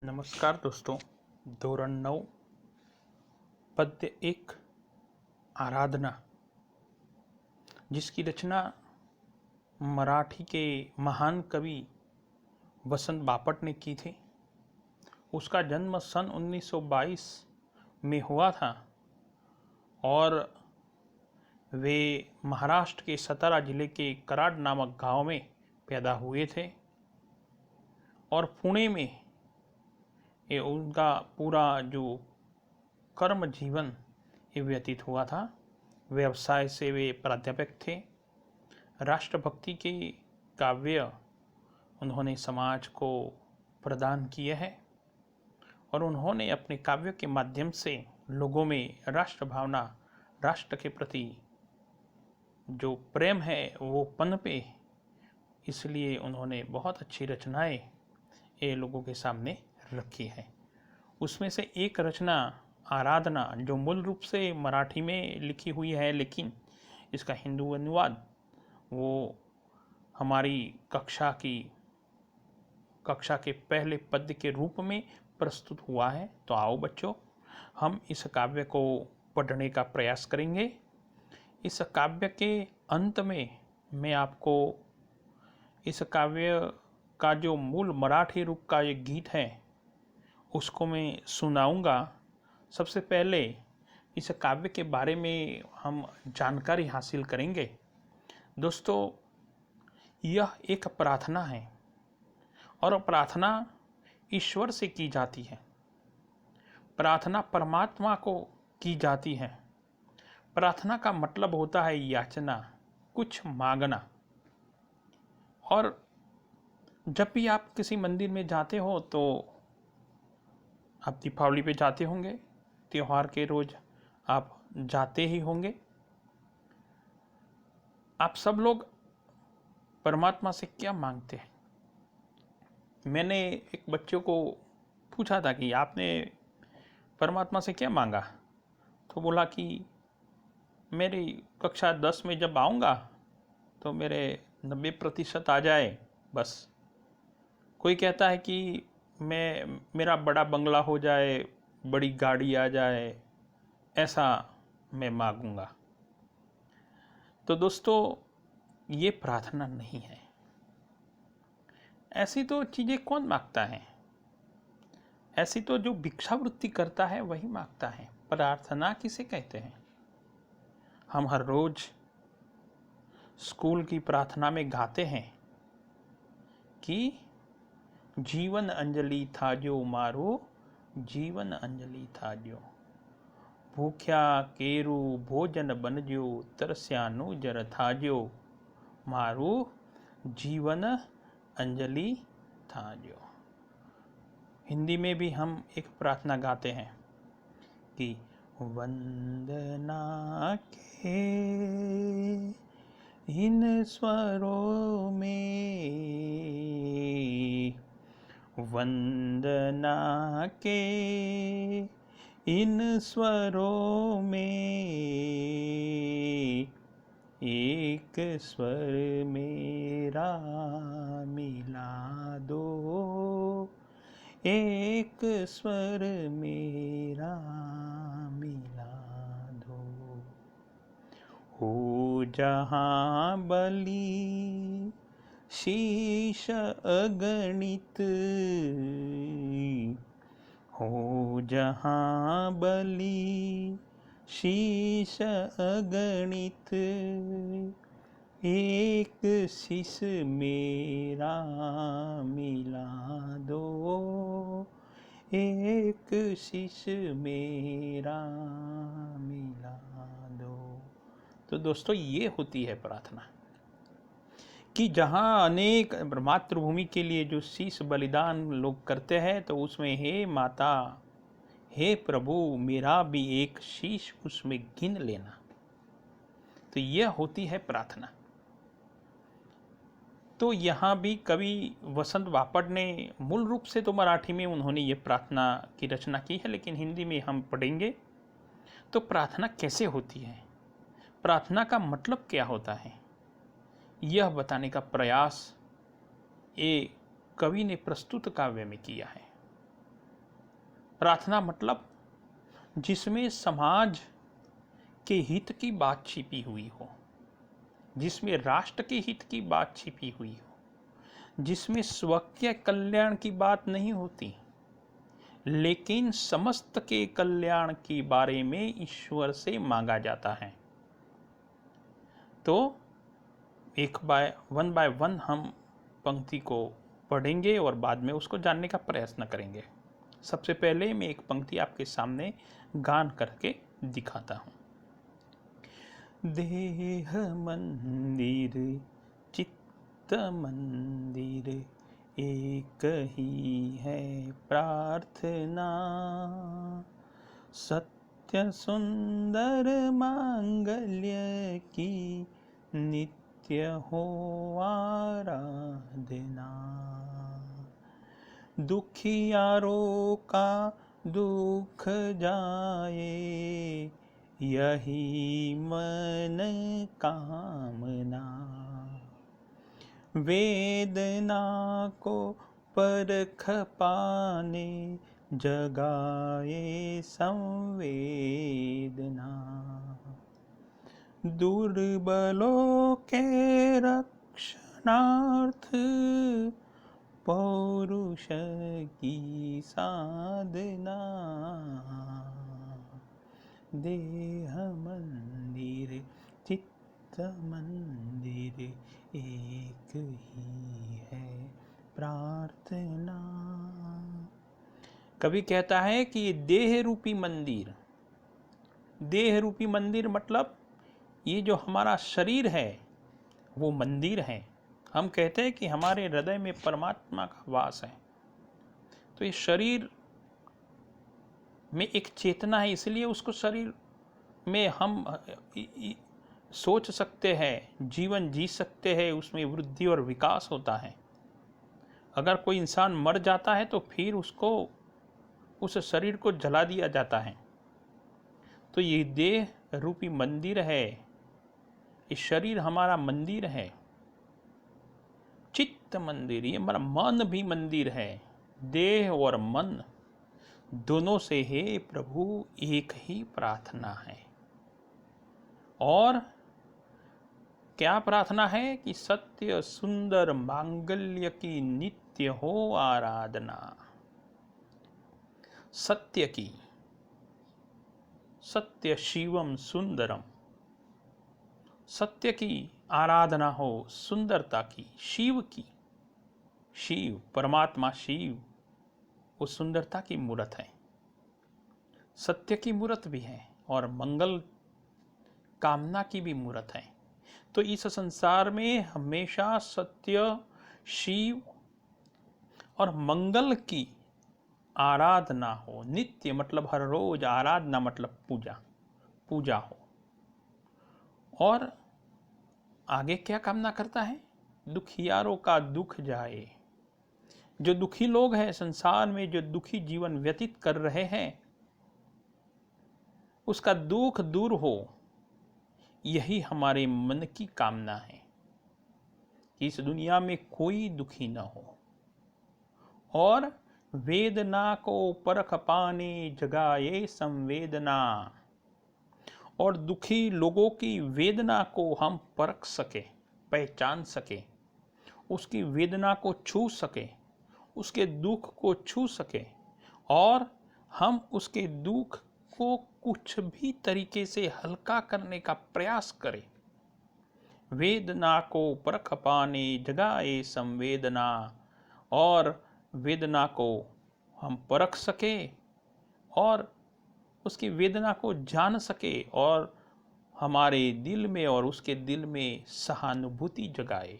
नमस्कार दोस्तों। धोरण 9 पद्य 1 आराधना, जिसकी रचना मराठी के महान कवि वसंत बापट ने की थी। उसका जन्म सन 1922 में हुआ था और वे महाराष्ट्र के सतारा जिले के कराड नामक गांव में पैदा हुए थे और पुणे में ये उनका पूरा जो कर्म जीवन ये व्यतीत हुआ था। व्यवसाय से वे प्राध्यापक थे। राष्ट्रभक्ति के काव्य उन्होंने समाज को प्रदान किए हैं और उन्होंने अपने काव्यों के माध्यम से लोगों में राष्ट्र भावना, राष्ट्र के प्रति जो प्रेम है वो पनपे, इसलिए उन्होंने बहुत अच्छी रचनाएं ये लोगों के सामने रखी है। उसमें से एक रचना आराधना, जो मूल रूप से मराठी में लिखी हुई है, लेकिन इसका हिंदू अनुवाद वो हमारी कक्षा के पहले पद्य के रूप में प्रस्तुत हुआ है। तो आओ बच्चों, हम इस काव्य को पढ़ने का प्रयास करेंगे। इस काव्य के अंत में मैं आपको इस काव्य का जो मूल मराठी रूप का ये गीत है उसको मैं सुनाऊंगा। सबसे पहले इस काव्य के बारे में हम जानकारी हासिल करेंगे। दोस्तों, यह एक प्रार्थना है और प्रार्थना ईश्वर से की जाती है। प्रार्थना परमात्मा को की जाती है। प्रार्थना का मतलब होता है याचना, कुछ मांगना। और जब भी आप किसी मंदिर में जाते हो तो आप दीपावली पे जाते होंगे, त्योहार के रोज आप जाते ही होंगे। आप सब लोग परमात्मा से क्या मांगते हैं? मैंने एक बच्चों को पूछा था कि आपने परमात्मा से क्या मांगा, तो बोला कि मेरी कक्षा 10 में जब आऊँगा तो मेरे 90% आ जाए बस। कोई कहता है कि मेरा बड़ा बंगला हो जाए, बड़ी गाड़ी आ जाए, ऐसा मैं मांगूंगा। तो दोस्तों, ये प्रार्थना नहीं है। ऐसी तो चीज़ें कौन मांगता है? ऐसी तो जो भिक्षावृत्ति करता है वही मांगता है। प्रार्थना किसे कहते हैं? हम हर रोज स्कूल की प्रार्थना में गाते हैं कि जीवन अंजलि थाजो मारो, जीवन अंजलि थाजो, भूख्या केरू भोजन बनजो, तरस्यानु जर थाजो, मारो जीवन अंजलि थाजो। हिंदी में भी हम एक प्रार्थना गाते हैं कि वंदना के इन स्वरों में, वंदना के इन स्वरों में, एक स्वर मेरा मिला दो, एक स्वर मेरा मिला दो। हो जहाँ बलि शीश अगणित, हो जहाँ बलि शीश अगणित, एक शीश मेरा मिला दो, एक शीश मेरा मिला दो। तो दोस्तों, ये होती है प्रार्थना कि जहाँ अनेक मातृभूमि के लिए जो शीश बलिदान लोग करते हैं, तो उसमें हे माता, हे प्रभु, मेरा भी एक शीश उसमें गिन लेना। तो यह होती है प्रार्थना। तो यहाँ भी कवि वसंत बापट ने मूल रूप से तो मराठी में उन्होंने ये प्रार्थना की रचना की है, लेकिन हिंदी में हम पढ़ेंगे। तो प्रार्थना कैसे होती है, प्रार्थना का मतलब क्या होता है, यह बताने का प्रयास ये कवि ने प्रस्तुत काव्य में किया है। प्रार्थना मतलब जिसमें समाज के हित की बात छिपी हुई हो, जिसमें राष्ट्र के हित की बात छिपी हुई हो, जिसमें स्वकीय कल्याण की बात नहीं होती, लेकिन समस्त के कल्याण के बारे में ईश्वर से मांगा जाता है। तो वन बाय वन हम पंक्ति को पढ़ेंगे और बाद में उसको जानने का प्रयत्न करेंगे। सबसे पहले मैं एक पंक्ति आपके सामने गान करके दिखाता हूँ। देह मंदिर चित्त मंदिर एक ही है प्रार्थना, सत्य सुंदर मांगल्य की नित्य हो आराधना। दुखियारों का दुख जाए यही मन कामना, वेदना को परख पाने जगाए संवेदना। दुर्बलों के रक्षणार्थ पौरुष की साधना, देह मंदिर चित्त मंदिर एक ही है प्रार्थना। कवि कहता है कि ये देह रूपी मंदिर, देह रूपी मंदिर मतलब ये जो हमारा शरीर है वो मंदिर है। हम कहते हैं कि हमारे हृदय में परमात्मा का वास है, तो ये शरीर में एक चेतना है, इसलिए उसको शरीर में हम सोच सकते हैं, जीवन जी सकते हैं, उसमें वृद्धि और विकास होता है। अगर कोई इंसान मर जाता है तो फिर उसको उस शरीर को जला दिया जाता है। तो ये देह रूपी मंदिर है, ये शरीर हमारा मंदिर है। चित्त मंदिर, ये हमारा मन भी मंदिर है। देह और मन दोनों से हे प्रभु एक ही प्रार्थना है। और क्या प्रार्थना है कि सत्य सुंदर मांगल्य की नित्य हो आराधना। सत्य की, सत्य शिवम सुंदरम, सत्य की आराधना हो, सुंदरता की, शिव की। शिव परमात्मा शिव वो सुंदरता की मूर्त है, सत्य की मूर्त भी है और मंगल कामना की भी मूर्त है। तो इस संसार में हमेशा सत्य, शिव और मंगल की आराधना हो। नित्य मतलब हर रोज, आराधना मतलब पूजा, पूजा हो। और आगे क्या कामना करता है? दुखियारों का दुख जाए। जो दुखी लोग हैं संसार में, जो दुखी जीवन व्यतीत कर रहे हैं, उसका दुख दूर हो, यही हमारे मन की कामना है कि इस दुनिया में कोई दुखी न हो। और वेदना को परख पाने जगाए संवेदना, और दुखी लोगों की वेदना को हम परख सके, पहचान सके, उसकी वेदना को छू सके, उसके दुख को छू सके, और हम उसके दुख को कुछ भी तरीके से हल्का करने का प्रयास करें। वेदना को परख पाने जगाए संवेदना, और वेदना को हम परख सके और उसकी वेदना को जान सके, और हमारे दिल में और उसके दिल में सहानुभूति जगाए।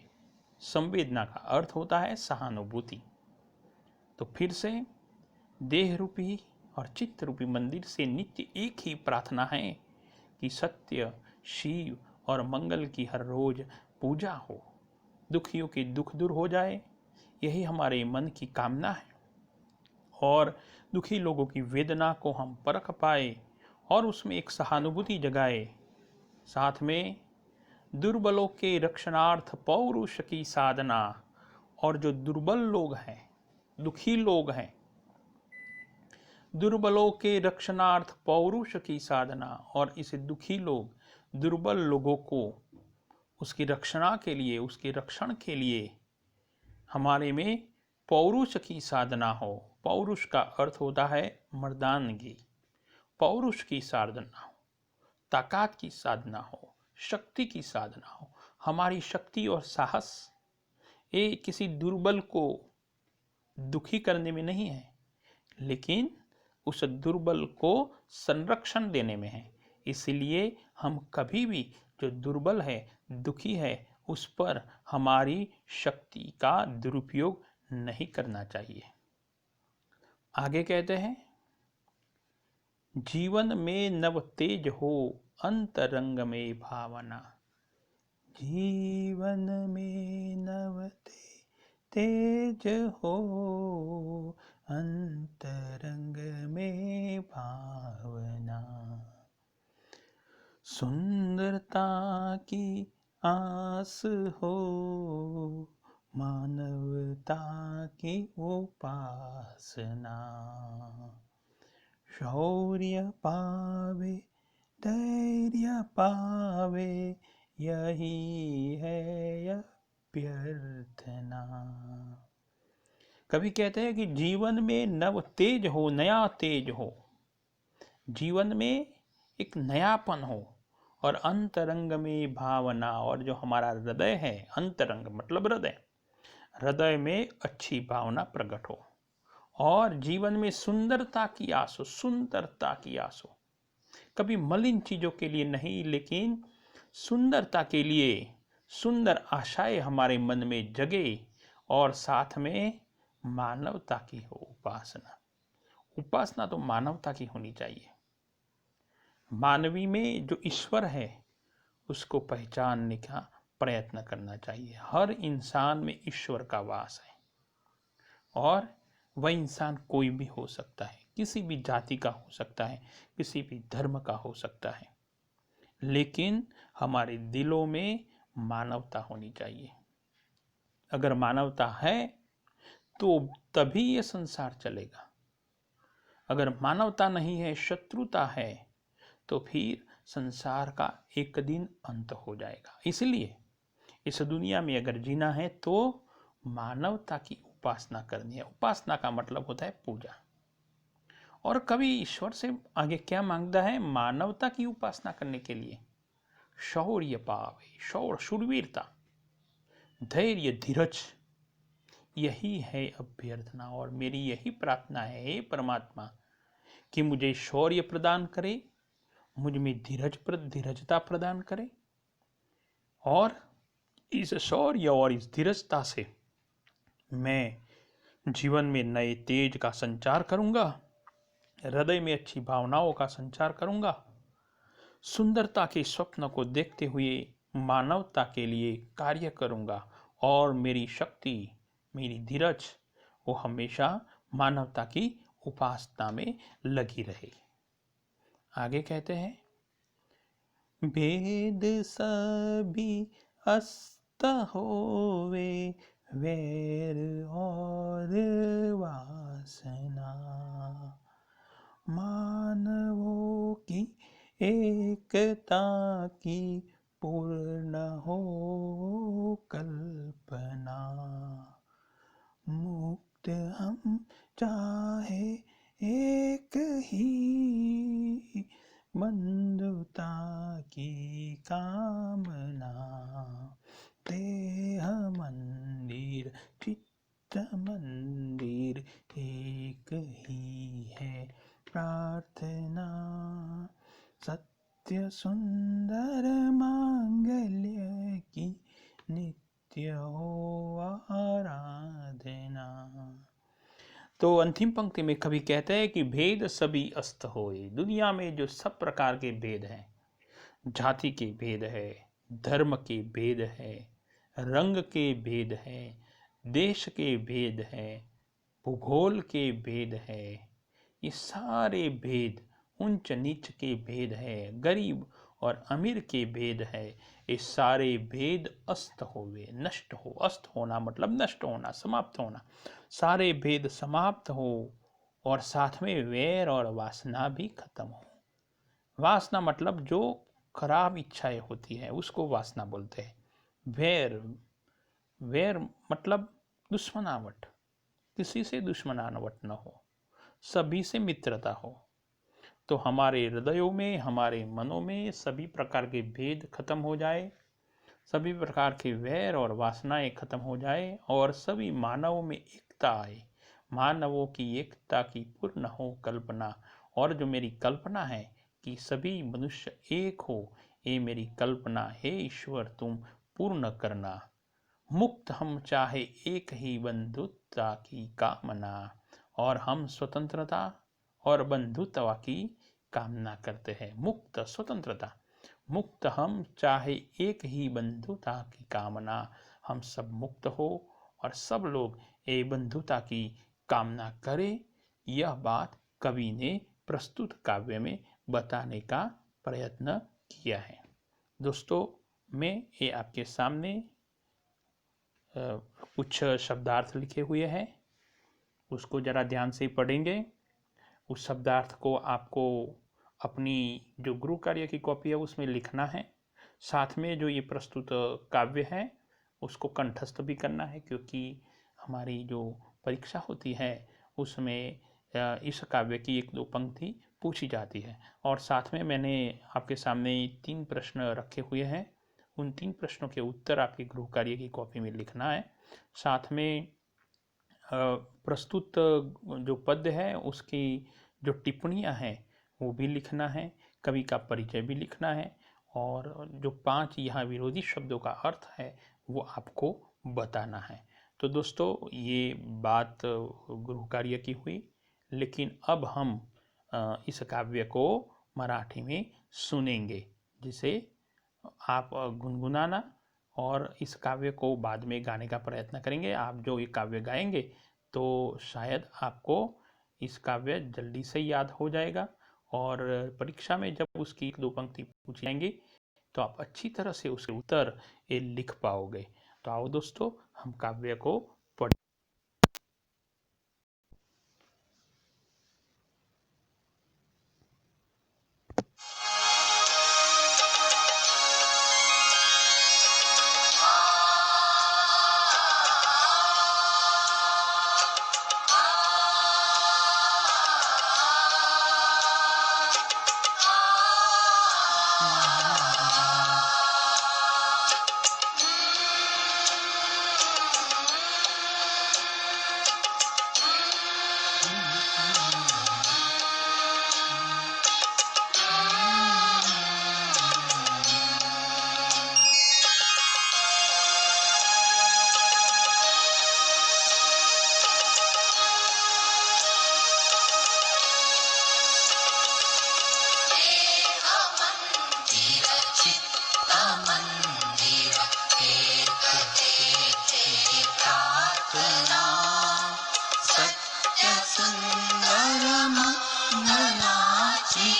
संवेदना का अर्थ होता है सहानुभूति। तो फिर से देह रूपी और चित्त रूपी मंदिर से नित्य एक ही प्रार्थना है कि सत्य, शिव और मंगल की हर रोज पूजा हो, दुखियों की दुख दूर हो जाए, यही हमारे मन की कामना है। और दुखी लोगों की वेदना को हम परख पाए और उसमें एक सहानुभूति जगाए। साथ में दुर्बलों के रक्षणार्थ पौरुष की साधना, और जो दुर्बल लोग हैं, दुखी लोग हैं, दुर्बलों के रक्षणार्थ पौरुष की साधना, और इसे दुखी लोग दुर्बल लोगों को उसकी रक्षणा के लिए, उसके रक्षण के लिए हमारे में पौरुष की साधना हो। पौरुष का अर्थ होता है मर्दानगी। पौरुष की साधना हो, ताकत की साधना हो, शक्ति की साधना हो। हमारी शक्ति और साहस ये किसी दुर्बल को दुखी करने में नहीं है, लेकिन उस दुर्बल को संरक्षण देने में है। इसलिए हम कभी भी जो दुर्बल है, दुखी है, उस पर हमारी शक्ति का दुरुपयोग नहीं करना चाहिए। आगे कहते हैं, जीवन में नव तेज हो, अंतरंग में भावना। जीवन में नव तेज हो, अंतरंग में भावना। सुंदरता की आस हो, मानवता की उपासना। शौर्य पावे, धैर्य पावे, यही है अभ्यर्थना। कवि कहते हैं कि जीवन में नव तेज हो, नया तेज हो, जीवन में एक नयापन हो, और अंतरंग में भावना, और जो हमारा हृदय है, अंतरंग मतलब हृदय, हृदय में अच्छी भावना प्रकट हो, और जीवन में सुंदरता की आस हो, सुंदरता की आस हो। कभी मलिन चीजों के लिए नहीं, लेकिन सुंदरता के लिए सुंदर आशाएं हमारे मन में जगे, और साथ में मानवता की हो उपासना। उपासना तो मानवता की होनी चाहिए। मानवी में जो ईश्वर है उसको पहचानने का प्रयत्न करना चाहिए। हर इंसान में ईश्वर का वास है, और वह इंसान कोई भी हो सकता है, किसी भी जाति का हो सकता है, किसी भी धर्म का हो सकता है, लेकिन हमारे दिलों में मानवता होनी चाहिए। अगर मानवता है तो तभी ये संसार चलेगा। अगर मानवता नहीं है, शत्रुता है, तो फिर संसार का एक दिन अंत हो जाएगा। इसलिए इस दुनिया में अगर जीना है तो मानवता की उपासना करनी है। उपासना का मतलब होता है पूजा। और कभी ईश्वर से आगे क्या मांगता है? मानवता की उपासना करने के लिए शौर्य पावे, शूरवीरता, धैर्य, धीरज, यही है अभ्यर्थना। और मेरी यही प्रार्थना है, हे परमात्मा, कि मुझे शौर्य प्रदान करे, मुझ में धीरजता प्रदान करे, और इस शौर्य और इस धीरजता से मैं जीवन में नए तेज का संचार करूंगा, हृदय में अच्छी भावनाओं का संचार करूंगा, सुंदरता के स्वप्न को देखते हुए मानवता के लिए कार्य करूंगा, और मेरी शक्ति, मेरी धीरज वो हमेशा मानवता की उपासना में लगी रहे। आगे कहते हैं, भेद सभी अस्त होवे, वैर और वासना। मानवों की एकता की पूर्ण हो कल्पना। मुक्त हम चाहे एक ही, बंधुता की कामना। देह मंदिर चित्त मंदिर एक ही है प्रार्थना। सत्य सुंदर मांगल्य की नित्य हो आराधना। तो अंतिम पंक्ति में कवि कहते हैं कि भेद सभी अस्त होए। दुनिया में जो सब प्रकार के भेद हैं, जाति के भेद है, धर्म के भेद है, रंग के भेद है, देश के भेद है, भूगोल के भेद है, ये सारे भेद, ऊंच नीच के भेद है, गरीब और अमीर के भेद है, ये सारे भेद अस्त होवे, नष्ट हो। अस्त होना मतलब नष्ट होना, समाप्त होना। सारे भेद समाप्त हो और साथ में वैर और वासना भी खत्म हो। वासना मतलब जो खराब इच्छाएं होती है उसको वासना बोलते हैं। वैर, वैर मतलब दुश्मनावट, किसी से दुश्मनावट न हो, सभी से मित्रता हो। तो हमारे हृदयों में, हमारे मनों में सभी प्रकार के भेद खत्म हो जाए, सभी प्रकार के वैर और वासनाएं खत्म हो जाए और सभी मानवों में एकता आए। मानवों की एकता की पूर्ण हो कल्पना। और जो मेरी कल्पना है कि सभी मनुष्य एक हो, ये मेरी कल्पना है ईश्वर तुम पूर्ण करना। मुक्त हम चाहे एक ही बंधुता की कामना, और हम स्वतंत्रता और बंधुत्व की कामना करते हैं। मुक्त स्वतंत्रता, मुक्त हम चाहे एक ही बंधुता की कामना, हम सब मुक्त हो और सब लोग ये बंधुता की कामना करें। यह बात कवि ने प्रस्तुत काव्य में बताने का प्रयत्न किया है। दोस्तों, मैं ये आपके सामने कुछ शब्दार्थ लिखे हुए हैं, उसको ज़रा ध्यान से पढ़ेंगे। उस शब्दार्थ को आपको अपनी जो गृह कार्य की कॉपी है उसमें लिखना है। साथ में जो ये प्रस्तुत काव्य है उसको कंठस्थ भी करना है, क्योंकि हमारी जो परीक्षा होती है उसमें इस काव्य की 1-2 पंक्ति पूछी जाती है। और साथ में मैंने आपके सामने 3 प्रश्न रखे हुए हैं, उन 3 प्रश्नों के उत्तर आपके गृह कार्य की कॉपी में लिखना है। साथ में प्रस्तुत जो पद्य है उसकी जो टिप्पणियाँ हैं वो भी लिखना है, कवि का परिचय भी लिखना है, और जो 5 यहाँ विरोधी शब्दों का अर्थ है वो आपको बताना है। तो दोस्तों, ये बात गृह कार्य की हुई, लेकिन अब हम इस काव्य को मराठी में सुनेंगे, जिसे आप गुनगुनाना और इस काव्य को बाद में गाने का प्रयत्न करेंगे। आप जो ये काव्य गाएंगे तो शायद आपको इस काव्य जल्दी से याद हो जाएगा, और परीक्षा में जब उसकी 1-2 पंक्ति पूछी जाएंगी तो आप अच्छी तरह से उसके उत्तर ये लिख पाओगे। तो आओ दोस्तों, हम काव्य को पढ़ें। सत्य सुंदर मंगलाची